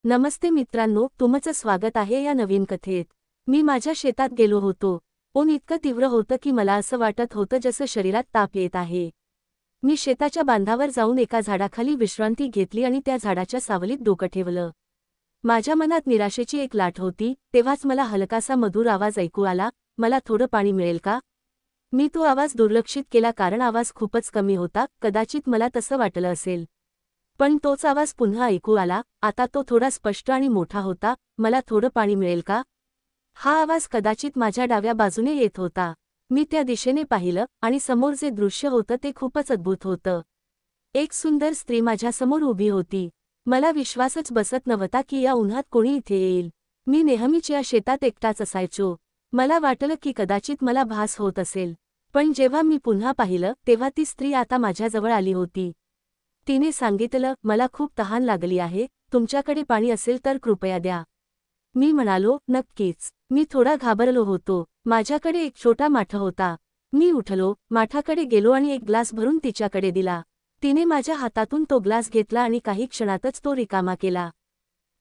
नमस्ते मित्रांनो, तुमचं स्वागत आहे या नवीन कथेत। मी माझ्या शेतात गेलो होतो। ऊन इतकं तीव्र होतं की मला असं वाटत होतं जसं शरीरात ताप येत आहे। मी शेताच्या बांधावर जाऊन एका झाडाखाली विश्रांती घेतली आणि त्या झाडाच्या सावलीत डोकं ठेवलं। माझ्या मनात निराशेची एक लाट होती। तेव्हाच मला हलकासा मधुर आवाज ऐकू आला, मला थोडं पाणी मिळेल का? मी तो आवाज दुर्लक्षित केला कारण आवाज खूपच कमी होता, कदाचित मला तसं वाटलं असेल। पण तोच आवाज पुन्हा ऐकू आला, आता तो थोडा स्पष्ट आणि मोठा होता, मला थोडं पाणी मिळेल का? हा आवाज कदाचित माझ्या डाव्या बाजूने येत होता। मी त्या दिशेने पाहिलं आणि समोर जे दृश्य होतं ते खूपच अद्भुत होतं। एक सुंदर स्त्री माझ्यासमोर उभी होती। मला विश्वासच बसत नव्हता की या उन्हात कोणी इथे येईल। मी नेहमीच या शेतात एकटाच असायचो। मला वाटलं की कदाचित मला भास होत असेल। पण जेव्हा मी पुन्हा पाहिलं तेव्हा ती स्त्री आता माझ्याजवळ आली होती। तिने सांगितलं, मला खूप तहान लागली आहे, तुमच्याकडे पाणी असेल तर कृपया द्या। मी म्हणालो, नक्कीच। मी थोडा घाबरलो होतो। माझ्याकडे एक छोटा माठ होता। मी उठलो, माठाकडे गेलो आणि एक ग्लास भरून तिच्याकडे दिला। तिने माझ्या हातातून तो ग्लास घेतला आणि काही क्षणातच तो रिकामा केला।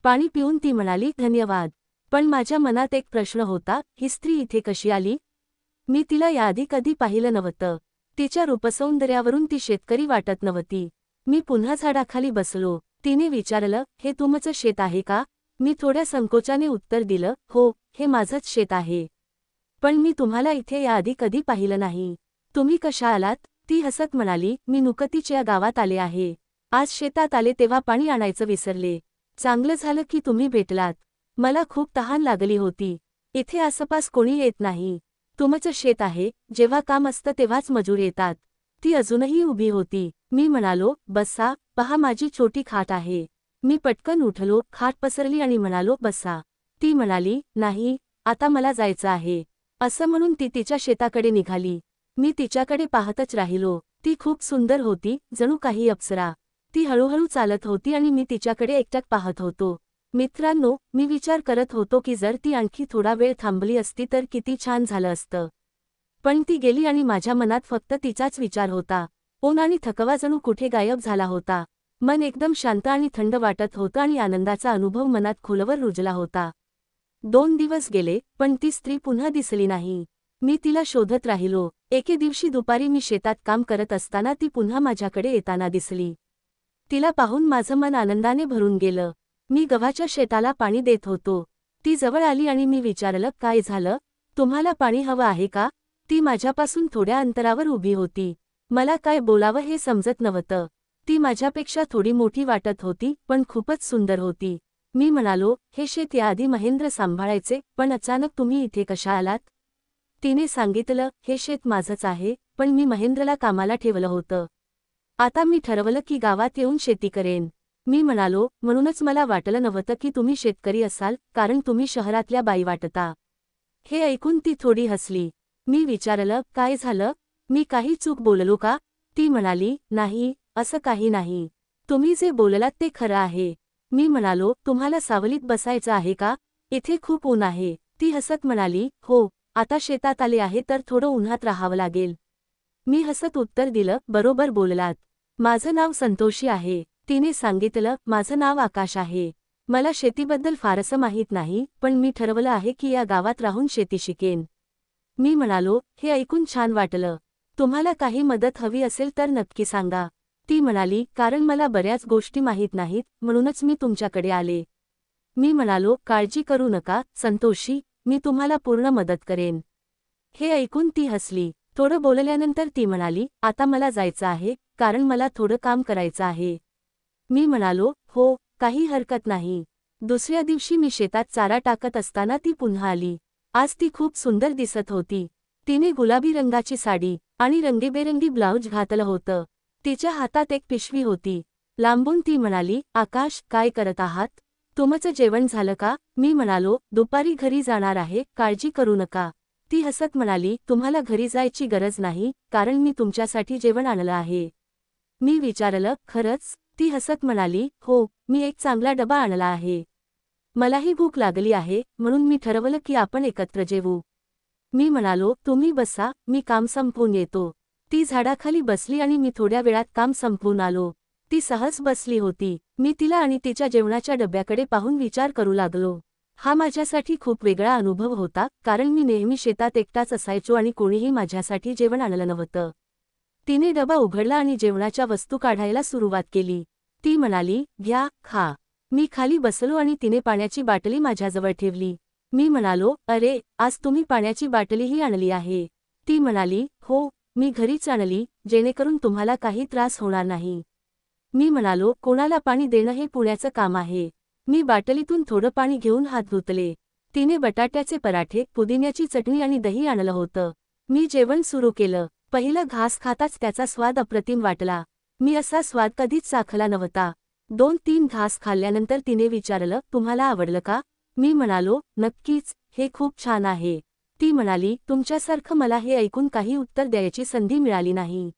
पाणी पिऊन ती म्हणाली, धन्यवाद। पण माझ्या मनात एक प्रश्न होता, ही स्त्री इथे कशी आली? मी तिला याआधी कधी पाहिलं नव्हतं। तिच्या रूपसौंदर्यावरून ती शेतकरी वाटत नव्हती। मी पुन्हा झाडाखाली बसलो। तिने विचारलं, हे तुमचं शेत आहे का? मी थोड्या संकोचाने उत्तर दिलं, हो, हे माझंच शेत आहे। पण मी तुम्हाला इथे याआधी कधी पाहिलं नाही। तुम्ही कशा आलात? ती हसत म्हणाली, मी नुकतीच या गावात आले आहे। आज शेतात आले तेव्हा पाणी आणायचं विसरले। चांगलं झालं की तुम्ही भेटलात। मला खूप तहान लागली होती। इथे आसपास कोणी येत नाही। तुमचं शेत आहे, जेव्हा काम असतं तेव्हाच मजूर येतात। ती अजूनही उभी होती। मी म्हणालो, बसा, पहा माझी छोटी खाट आहे। मी पटकन उठलो, खाट पसरली आणि म्हणालो, बसा। ती म्हणाली, नाही, आता मला जायचं आहे। असं म्हणून ती तिच्या शेताकडे निघाली। मी तिच्याकडे पाहतच राहिलो। ती खूप सुंदर होती, जणू काही अप्सरा। ती हळूहळू चालत होती आणि मी तिच्याकडे एकटक पाहत होतो। मित्रांनो, मी विचार करत होतो की जर ती आणखी थोडा वेळ थांबली असती तर किती छान झालं असतं। पण ती गेली आणि माझ्या मनात फक्त तिचाच विचार होता। ऊन आणि थकवा जणू कुठे गायब झाला होता। मन एकदम शांत आणि थंड वाटत होतं आणि आनंदाचा अनुभव मनात खोलवर रुजला होता। 2 दिवस गेले, पण ती स्त्री पुन्हा दिसली नाही। मी तिला शोधत राहिलो। एके दिवशी दुपारी मी शेतात काम करत असताना ती पुन्हा माझ्याकडे येताना दिसली। तिला पाहून माझं मन आनंदाने भरून गेलं। मी गव्हाच्या शेताला पाणी देत होतो। ती जवळ आली आणि मी विचारलं, काय झालं? तुम्हाला पाणी हवं आहे का? ती माझ्यापासून थोड्या अंतरावर उभी होती। मला काय बोलावं हे समजत नव्हतं। ती माझ्यापेक्षा थोडी मोठी वाटत होती, पण खूपच सुंदर होती। मी म्हणालो, हे शेत याआधी महेंद्र सांभाळायचे, पण अचानक तुम्ही इथे कशा आलात? तिने सांगितलं, हे शेत माझंच आहे, पण मी महेंद्रला कामाला ठेवलं होतं। आता मी ठरवलं की गावात येऊन शेती करेन। मी म्हणालो, म्हणूनच मला वाटलं नव्हतं की तुम्ही शेतकरी असाल, कारण तुम्ही शहरातल्या बाई वाटता। हे ऐकून ती थोडी हसली। मी विचारलं, काय झालं? मी काही चूक बोललो का? ती म्हणाली, नाही, असं काही नाही। तुम्ही जे बोललात ते खरं आहे। मी म्हणालो, तुम्हाला सावलीत बसायचं आहे का? इथे खूप ऊन आहे। ती हसत म्हणाली, हो, आता शेतात आले आहे तर थोडं उन्हात राहावं लागेल। मी हसत उत्तर दिलं, बरोबर बोललात। माझं नाव संतोषी आहे। तिने सांगितलं, माझं नाव आकाश आहे। मला शेतीबद्दल फारसं माहीत नाही, पण मी ठरवलं आहे की या गावात राहून शेती शिकेन। मी म्हणालो, हे ऐकून छान वाटलं। तुम्हाला काही मदत हवी असेल तर नक्की सांगा। ती म्हणाली, कारण मला बऱ्याच गोष्टी माहीत नाहीत, म्हणूनच मी तुमच्याकडे आले। मी म्हणालो, काळजी करू नका, संतोषी, मी तुम्हाला पूर्ण मदत करेन। हे ऐकून ती हसली। थोडं बोलल्यानंतर ती म्हणाली, आता मला जायचं आहे, कारण मला थोडं काम करायचं आहे। मी म्हणालो, हो, काही हरकत नाही। दुसऱ्या दिवशी मी शेतात चारा टाकत असताना ती पुन्हा आली। आज ती खूप सुंदर दिसत होती। तिने गुलाबी रंगाची साडी आणि रंगीबेरंगी ब्लाऊज घातलं होतं। तिच्या हातात एक पिशवी होती। लांबून ती म्हणाली, आकाश, काय करत आहात? तुमचं जेवण झालं का? मी म्हणालो, दुपारी घरी जाणार आहे, काळजी करू नका। ती हसत म्हणाली, तुम्हाला घरी जायची गरज नाही, कारण मी तुमच्यासाठी जेवण आणलं आहे। मी विचारलं, खरंच? ती हसत म्हणाली, हो, मी एक चांगला डबा आणला आहे। मलाही भूक लागली आहे, म्हणून मी ठरवलं की आपण एकत्र जेवू। मी म्हणालो, तुम्ही बसा, मी काम संपवून येतो। ती झाडाखाली बसली आणि मी थोड्या वेळात काम संपवून आलो। ती सहज बसली होती। मी तिला आणि तिच्या जेवणाच्या डब्याकडे पाहून विचार करू लागलो. हा माझ्यासाठी खूप वेगळा अनुभव होता, कारण मी नेहमी शेतात एकटाच असायचो आणि कोणीही माझ्यासाठी जेवण आणलं नव्हतं. तिने डबा उघडला आणि जेवणाच्या वस्तू काढायला सुरुवात केली. ती म्हणाली, "घ्या, खा." मी खाली बसलो आणि तिने पाण्याची बाटली माझ्याजवळ ठेवली. मी म्हणालो, "अरे, आज तुम्ही पाण्याची बाटलीही आणली आहे?" ती म्हणाली, "हो, मी घरीच आणली, जेणेकरून तुम्हाला काही त्रास होणार नाही." मी म्हणालो, "कोणाला पाणी देणं हे पुण्याचं काम आहे." मी बाटलीतून थोडं पाणी घेऊन हात धुतले. तिने बटाट्याचे पराठे, पुदिन्याची चटणी आणि दही आणलं होतं. मी जेवण सुरू केलं. पहिलं घास खाताच त्याचा स्वाद अप्रतिम वाटला. मी असा स्वाद कधीच चाखला नव्हता. 2-3 घास खाल्ल्यानंतर तिने विचारलं, "तुम्हाला आवडलं का?" मी म्हणालो, "नक्कीच, हे खूप छान आहे." ती म्हणाली, "तुमच्यासारखं मला हे ऐकून काही उत्तर द्यायची संधी मिळाली नाही."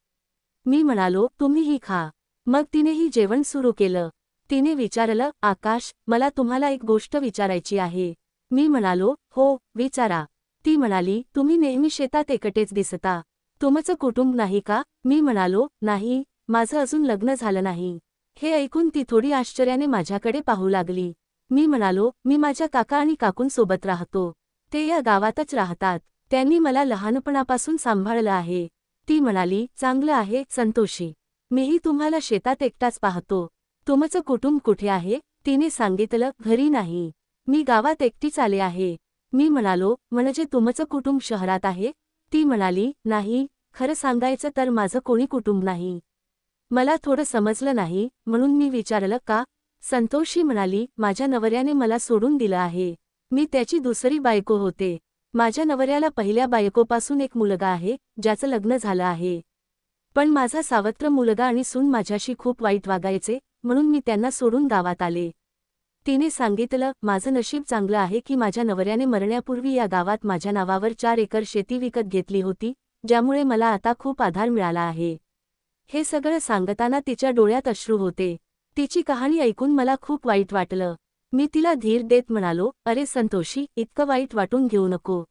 मी म्हणालो, "तुम्हीही खा." मग तिनेही जेवण सुरू केलं. तिने विचारलं, "आकाश, मला तुम्हाला एक गोष्ट विचारायची आहे." मी म्हणालो, "हो, विचारा." ती म्हणाली, "तुम्ही नेहमी शेतात एकटेच दिसता. तुमचं कुटुंब नाही का?" मी म्हणालो, "नाही, माझं अजून लग्न झालं नाही." हे ऐकून ती थोडी आश्चर्याने माझ्याकडे पाहू लागली. मी म्हणालो, "मी माझ्या काका आणि काकूंसोबत राहतो. ते या गावातच राहतात. त्यांनी मला लहानपणापासून सांभाळलं आहे." ती म्हणाली, "चांगलं आहे, संतोषी. मीही तुम्हाला शेतात एकटाच पाहतो. तुमचं कुटुंब कुठे आहे?" तिने सांगितलं, "घरी नाही. मी गावात एकटीच आले आहे." मी म्हणालो, "म्हणजे तुमचं कुटुंब शहरात आहे?" ती म्हणाली, "नाही, खरं सांगायचं तर माझं कोणी कुटुंब नाही." मला थोडं समजलं नाही, म्हणून मी विचारलं, "का?" संतोषी म्हणाली, "माझ्या नवऱ्याने मला सोडून दिलं आहे. मी त्याची दुसरी बायको होते. माझ्या नवऱ्याला पहिल्या बायकोपासून एक मुलगा आहे, ज्याचं लग्न झालं आहे. पण माझा सावत्र मुलगा आणि सून माझ्याशी खूप वाईट वागायचे, म्हणून मी त्यांना सोडून गावात आले." तिने सांगितलं, "माझं नशीब चांगलं आहे की माझ्या नवऱ्याने मरण्यापूर्वी या गावात माझ्या नावावर 4 एकर शेती विकत घेतली होती, ज्यामुळे मला आता खूप आधार मिळाला आहे." हे सगळं सांगताना तिच्या डोळ्यात अश्रू होते. तिची कहाणी ऐकून मला खूप वाईट वाटलं. मी तिला धीर देत म्हणालो, "अरे संतोषी, इतकं वाईट वाटून घेऊ नको.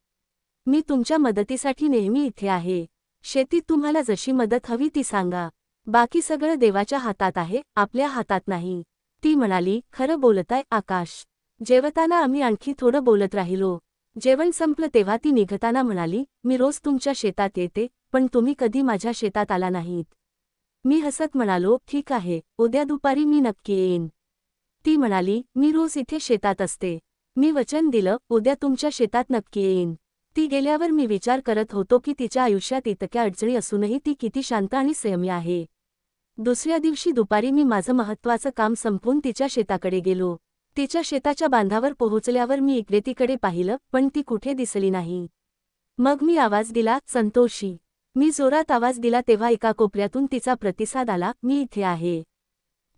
मी तुमच्या मदतीसाठी नेहमी इथे आहे. शेतीत तुम्हाला जशी मदत हवी ती सांगा. बाकी सगळं देवाच्या हातात आहे, आपल्या हातात नाही." ती म्हणाली, "खरं बोलताय आकाश." जेवताना आम्ही आणखी थोडं बोलत राहिलो. जेवण संपलं तेव्हा ती निघताना म्हणाली, "मी रोज तुमच्या शेतात येते, पण तुम्ही कधी माझ्या शेतात आला नाहीत." मी हसत म्हणालो, "ठीक आहे, उद्या दुपारी मी नक्की येईन." ती म्हणाली, "मी रोज इथे शेतात असते. मी वचन दिलं, उद्या तुमच्या शेतात नक्की येईन." ती गेल्यावर मी विचार करत होतो की तिच्या आयुष्यात इतक्या अडचणी असूनही ती किती शांत आणि संयमी आहे. दुसऱ्या दिवशी दुपारी मी माझं महत्त्वाचं काम संपवून तिच्या शेताकडे गेलो. तिच्या शेताच्या बांधावर पोहोचल्यावर मी इकडे तिकडे पाहिलं, पण ती कुठे दिसली नाही. मग मी आवाज दिला, "संतोषी." मी जोरात आवाज दिला तेव्हा एका कोपऱ्यातून तिचा प्रतिसाद आला, "मी इथे आहे."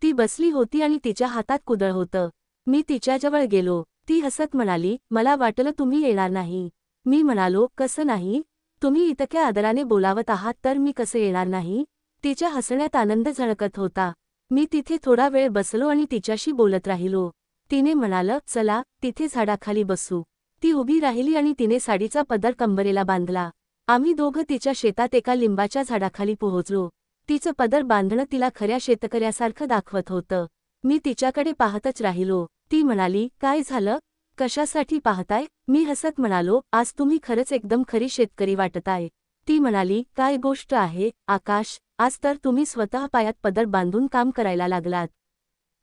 ती बसली होती आणि तिच्या हातात कुदळ होतं. मी तिच्याजवळ गेलो. ती हसत म्हणाली, "मला वाटलं तुम्ही येणार नाही." मी म्हणालो, "कसं नाही? तुम्ही इतक्या आदराने बोलावत आहात तर मी कसं येणार नाही?" तिच्या हसण्यात आनंद झळकत होता. मी तिथे थोडा वेळ बसलो आणि तिच्याशी बोलत राहिलो. तिने म्हणालं, "चला, तिथे झाडाखाली बसू." ती उभी राहिली आणि तिने साडीचा पदर कंबरेला बांधला. आम्ही दोघं तिच्या शेतात एका लिंबाच्या झाडाखाली पोहोचलो. तिचं पदर बांधणं तिला खऱ्या शेतकऱ्यासारखं दाखवत होतं. मी तिच्याकडे पाहतच राहिलो. ती म्हणाली, "काय झालं? कशासाठी पाहताय?" मी हसत म्हणालो, "आज तुम्ही खरंच एकदम खरी शेतकरी वाटताय." ती म्हणाली, "काय गोष्ट आहे, आकाश, आज तर तुम्ही स्वतः पायात पदर बांधून काम करायला लागलात."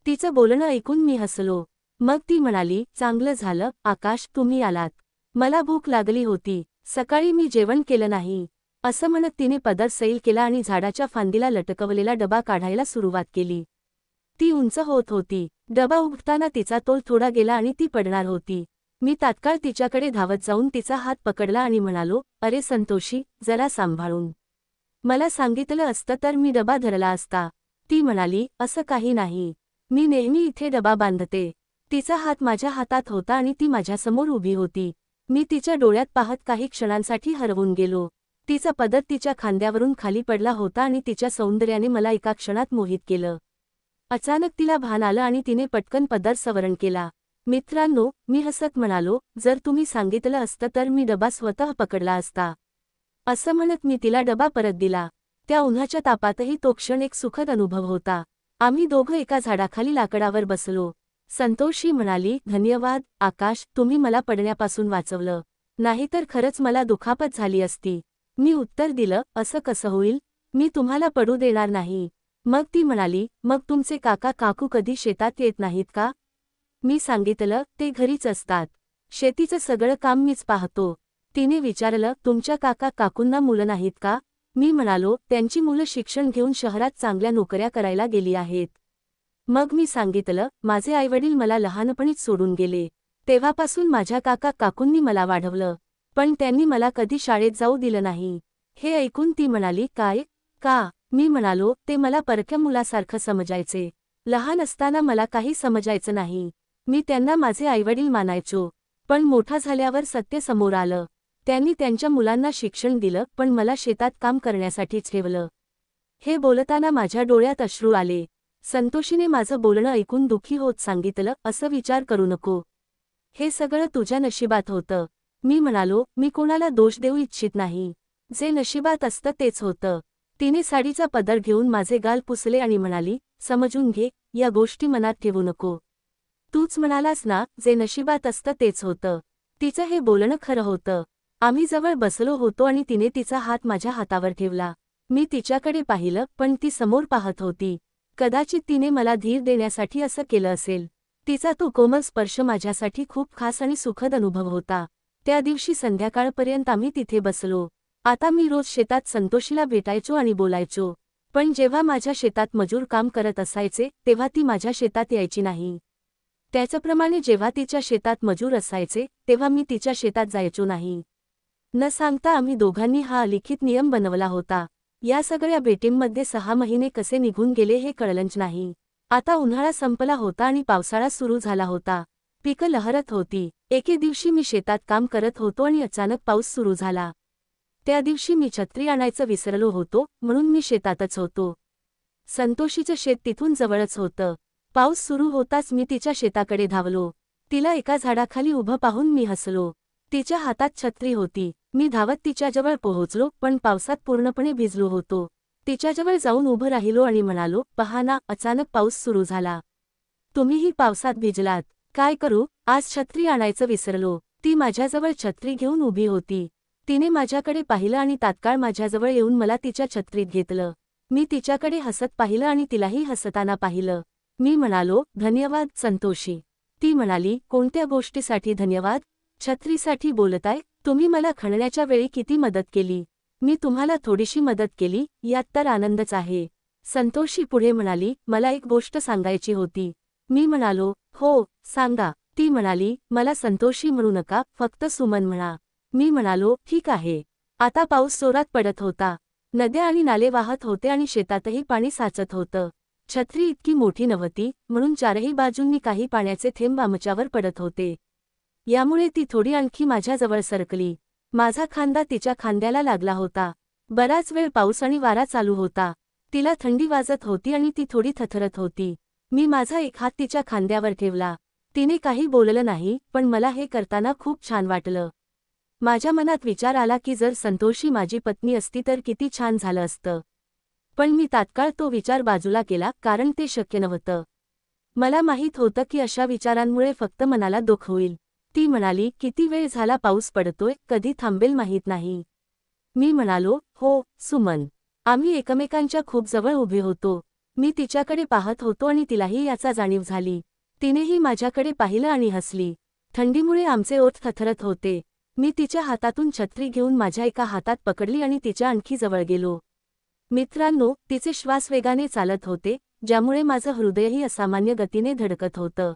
तिचं बोलणं ऐकून मी हसलो. मग ती म्हणाली, "चांगलं झालं, आकाश, तुम्ही आलात. मला भूक लागली होती. सकाळी मी जेवण केलं नाही." असं म्हणत तिने पदर सैल केला आणि झाडाच्या फांदीला लटकवलेला डबा काढायला सुरुवात केली. ती उंच होत होती. डबा उघडताना तिचा तोल थोडा गेला आणि ती पडणार होती. मी तात्काळ तिच्याकडे धावत जाऊन तिचा हात पकडला आणि म्हणालो, "अरे संतोषी, जरा सांभाळून. मला सांगितलं असतं तर मी डबा धरला असता." ती म्हणाली, "असं काही नाही. मी नेहमी इथे डबा बांधते." तिचा हात माझ्या हातात होता आणि ती माझ्यासमोर उभी होती. मी तिच्या डोळ्यात पाहत काही क्षणांसाठी हरवून गेलो. तिचा पदर तिच्या खांद्यावरून खाली पडला होता आणि तिच्या सौंदर्याने मला एका क्षणात मोहित केलं. अचानक तिला भान आलं आणि तिने पटकन पदर सवरण केला. "मित्रांनो," मी हसत म्हणालो, "जर तुम्ही सांगितलं असतं तर मी डबा स्वतः पकडला असता." असं म्हणत मी तिला डबा परत दिला. त्या उन्हाच्या तापातही तो क्षण एक सुखद अनुभव होता. आम्ही दोघं एका झाडाखाली लाकडावर बसलो. संतोषी म्हणाली, धन्यवाद आकाश, तुम्ही मला पडण्यापासून वाचवलं. नाहीतर खरंच मला दुखापत झाली असती. मी उत्तर दिलं, असं कसं होईल? मी तुम्हाला पडू देणार नाही. मग ती म्हणाली, मग तुमचे काका काकू कधी शेतात येत नाहीत का? मी सांगितलं, ते घरीच असतात. शेतीचं सगळं काम मीच पाहतो. तिने विचारलं, तुमच्या काका काकूंना मुलं नाहीत का? मी म्हणालो, त्यांची मुलं शिक्षण घेऊन शहरात चांगल्या नोकऱ्या करायला गेली आहेत. मग मी सांगितलं, माझे आईवडील मला लहानपणीच सोडून गेले. तेव्हापासून माझ्या काका काकूंनी मला वाढवलं. पण त्यांनी मला कधी शाळेत जाऊ दिलं नाही. हे ऐकून ती म्हणाली, काय? का? मी म्हणालो, ते मला परक्या मुलासारखं समजायचे. लहान असताना मला काही समजायचं नाही. मी त्यांना माझे आईवडील मानायचो. पण मोठा झाल्यावर सत्य समोर आलं. त्यांनी त्यांच्या मुलांना शिक्षण दिलं, पण मला शेतात काम करण्यासाठीच ठेवलं. हे बोलताना माझ्या डोळ्यात अश्रू आले. संतोषीने माझं बोलणं ऐकून दुःखी होत सांगितलं, असं विचार करू नको. हे सगळं तुझ्या नशिबात होतं. मी म्हणालो, मी कोणाला दोष देऊ इच्छित नाही. जे नशिबात असतं तेच होतं. तिने साडीचा पदर घेऊन माझे गाल पुसले आणि म्हणाली, समजून घे, या गोष्टी मनात ठेवू नको. तूच म्हणालास ना, जे नशिबात असतं तेच होतं. तिचं हे बोलणं खरं होतं. आम्ही जवळ बसलो होतो आणि तिने तिचा हात माझ्या हातावर ठेवला. मी तिच्याकडे पाहिलं, पण ती समोर पाहत होती. कदाचित तिने मला धीर देण्यासाठी असं केलं असेल. तिचा तो कोमल स्पर्श माझ्यासाठी खूप खास आणि सुखद अनुभव होता. त्या दिवशी संध्याकाळपर्यंत आम्ही तिथे बसलो. आता मी रोज शेतात संतोषीला भेटायचो आणि बोलायचो. पण जेव्हा माझ्या शेतात मजूर काम करत असायचे, तेव्हा ती माझ्या शेतात यायची नाही. त्याचप्रमाणे जेव्हा तिच्या शेतात मजूर असायचे, तेव्हा मी तिच्या शेतात जायचो नाही. न सांगता आम्ही दोघांनी हा अलिखित नियम बनवला होता. या सगळ्या भेटींमध्ये 6 महिने कसे निघून गेले हे कळलंच नाही. आता उन्हाळा संपला होता आणि पावसाळा सुरू झाला होता. पिकं लहरत होती. एके दिवशी मी शेतात काम करत होतो आणि अचानक पाऊस सुरू झाला. त्या दिवशी मी छत्री आणायचं विसरलो होतो, म्हणून मी शेतातच होतो. संतोषीचं शेत तिथून जवळच होतं. पाऊस सुरू होताच मी तिच्या शेताकडे धावलो. तिला एका झाडाखाली उभं पाहून मी हसलो. तिच्या हातात छत्री होती. मी धावत तिच्याजवळ पोहोचलो, पण पावसात पूर्णपणे भिजलो होतो. तिच्याजवळ जाऊन उभं राहिलो आणि म्हणालो, पहा ना, अचानक पाऊस सुरू झाला. तुम्हीही पावसात भिजलात. काय करू? आज छत्री आणायचं विसरलो. ती माझ्याजवळ छत्री घेऊन उभी होती. तिने माझ्याकडे पाहिलं आणि तात्काळ माझ्याजवळ येऊन मला तिच्या छत्रीत घेतलं. मी तिच्याकडे हसत पाहिलं आणि तिलाही हसताना पाहिलं. मी म्हणालो, धन्यवाद संतोषी. ती म्हणाली, कोणत्या गोष्टीसाठी धन्यवाद? छत्रीसाठी बोलताय? तुम्ही मला खणण्याच्या वेळी किती मदत केली. मी तुम्हाला थोडीशी मदत केली, यात तर आनंदच आहे. संतोषी पुढे म्हणाली, मला एक गोष्ट सांगायची होती. मी म्हणालो, हो, सांगा. ती म्हणाली, मला संतोषी म्हणू नका, फक्त सुमन म्हणा. मी म्हणालो, ठीक आहे. आता पाऊस जोरात पडत होता. नद्या आणि नाले वाहत होते आणि शेतातही पाणी साचत होतं. छत्री इतकी मोठी नव्हती, म्हणून चारही बाजूंनी काही पाण्याचे थेंब आमच्यावर पडत होते. यामुळे ती थोडी आणखी माझ्याजवळ सरकली. माझा खांदा तिच्या खांद्याला लागला होता. बराच वेळ पाऊस आणि वारा चालू होता. तिला थंडी वाजत होती आणि ती थोडी थरथरत होती. मी माझा एक हात तिच्या खांद्यावर ठेवला. तिने काही बोललं नाही, पण मला हे करताना खूप छान वाटलं. माझ्या मनात विचार आला की जर संतोषी माझी पत्नी असती तर किती छान झालं असतं. पण मी तात्काळ तो विचार बाजूला केला, कारण ते शक्य नव्हतं. मला माहीत होतं की अशा विचारांमुळे फक्त मनाला दुःख होईल. ती म्हणाली, किती वेळ झाला पाऊस पडतोय, कधी थांबेल माहीत नाही. मी म्हणालो, हो, सुमन. आम्ही एकमेकांच्या खूप जवळ उभे होतो. मी तिच्याकडे पाहत होतो आणि तिलाही याचा जाणीव झाली. तिनेही माझ्याकडे पाहिलं आणि हसली. थंडीमुळे आमचे ओठ थरथरत होते. मी तिच्या हातातून छत्री घेऊन माझ्या एका हातात पकडली आणि तिच्या आणखी जवळ गेलो. मित्रांनो, तिचे श्वास वेगाने चालत होते, ज्यामुळे माझं हृदयही असामान्य गतीने धडकत होतं.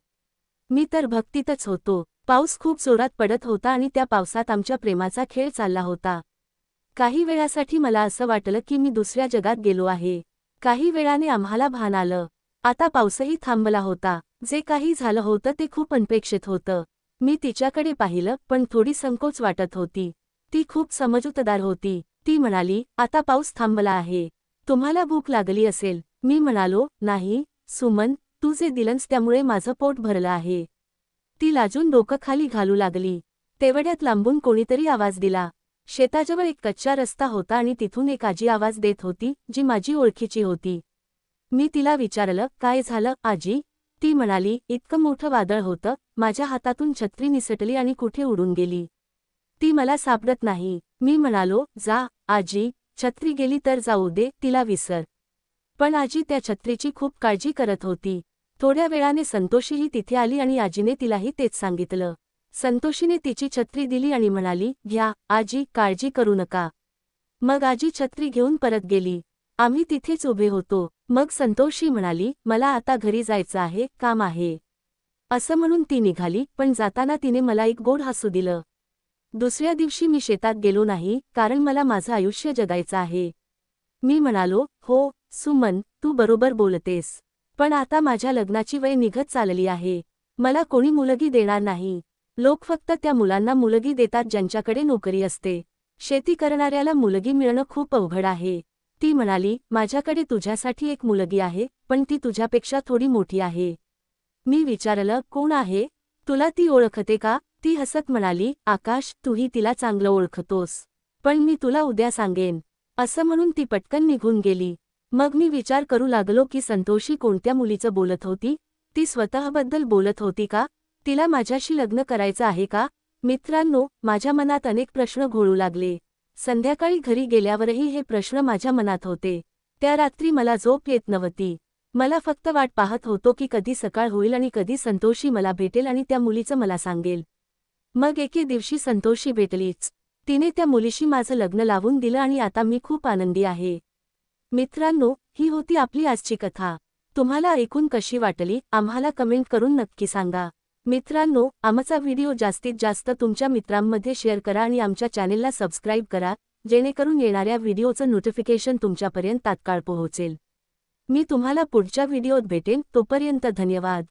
मी तर भक्तीतच होतो. पाऊस खूप जोरात पडत होता आणि त्या पावसात आमच्या प्रेमाचा खेळ चालला होता. काही वेळासाठी मला असं वाटलं की मी दुसऱ्या जगात गेलो आहे. काही वेळाने आम्हाला भान आलं. आता पाऊसही थांबला होता. जे काही झालं होतं ते खूप अनपेक्षित होतं. मी तिच्याकडे पाहिलं, पण थोडी संकोच वाटत होती. ती खूप समजूतदार होती. ती म्हणाली, आता पाऊस थांबला आहे. तुम्हाला भूक लागली असेल. मी म्हणालो, नाही, सुमन, तू जे दिलंस त्यामुळे माझं पोट भरलं आहे. ती लाजून डोकं खाली घालू लागली. तेवढ्यात लांबून कोणीतरी आवाज दिला. शेताजवळ एक कच्चा रस्ता होता आणि तिथून एक आजी आवाज देत होती, जी माझी ओळखीची होती. मी तिला विचारलं, काय झालं आजी? ती म्हणाली, इतकं मोठं वादळ होतं, माझ्या हातातून छत्री निसटली आणि कुठे उडून गेली. ती मला सापडत नाही. मी म्हणालो, जा आजी, छत्री गेली तर जाऊ दे, तिला विसर. पण आजी त्या छत्रीची खूप काळजी करत होती. थोड्या वेळाने संतोषीही तिथे आली आणि आजीने तिलाही तेच सांगितलं. संतोषीने तिची छत्री दिली आणि म्हणाली, घ्या आजी, काळजी करू नका. मग आजी छत्री घेऊन परत गेली. आम्ही तिथेच उभे होतो. मग संतोषी म्हणाली, मला आता घरी जायचं आहे, काम आहे. असं म्हणून ती निघाली, पण जाताना तिने मला एक गोड हसू दिलं. दुसऱ्या दिवशी मी शेतात गेलो नाही, कारण मला माझं आयुष्य जगायचं आहे. मी म्हणालो, हो सुमन, तू बरोबर बोलतेस. पण आता माझ्या लग्नाची वय निघत चालली आहे. मला कोणी मुलगी देणार नाही. लोक फक्त त्या मुलांना मुलगी देतात ज्यांच्याकडे नोकरी असते. शेती करणाऱ्याला मुलगी मिळणं खूप अवघड आहे. ती म्हणाली, माझ्याकडे तुझ्यासाठी एक मुलगी आहे, पण ती तुझ्यापेक्षा थोडी मोठी आहे. मी विचारलं, कोण आहे? तुला ती ओळखते का? ती हसत म्हणाली, आकाश, तूही तिला चांगलं ओळखतोस. पण मी तुला उद्या सांगेन. असं म्हणून ती पटकन निघून गेली. मग मी विचार करू लागलो की संतोषी कोणत्या मुलीचं बोलत होती? ती स्वतःबद्दल बोलत होती का? तिला माझ्याशी लग्न करायचं आहे का? मित्रांनो, माझ्या मनात अनेक प्रश्न घोळू लागले. संध्याकाळी घरी गेल्यावरही हे प्रश्न माझ्या मनात होते. त्या रात्री मला झोप येत नव्हती. मला फक्त वाट पाहत होतो की कधी सकाळ होईल आणि कधी संतोषी मला भेटेल आणि त्या मुलीचं मला सांगेल. मग एके दिवशी संतोषी भेटलीच. तिने त्या मुलीशी माझं लग्न लावून दिलं आणि आता मी खूप आनंदी आहे. मित्रांनो, ही होती आपली आजची कथा. तुम्हाला ऐकून कशी वाटली आम्हाला कमेंट करून नक्की सांगा. मित्रांनो, आमचा व्हिडिओ जास्तीत जास्त तुमच्या मित्रांमध्ये शेअर करा आणि आमच्या चॅनेलला सबस्क्राईब करा, जेणेकरून येणाऱ्या व्हिडिओचं नोटिफिकेशन तुमच्यापर्यंत तात्काळ पोहोचेल. मी तुम्हाला पुढच्या व्हिडिओत भेटेन, तोपर्यंत धन्यवाद.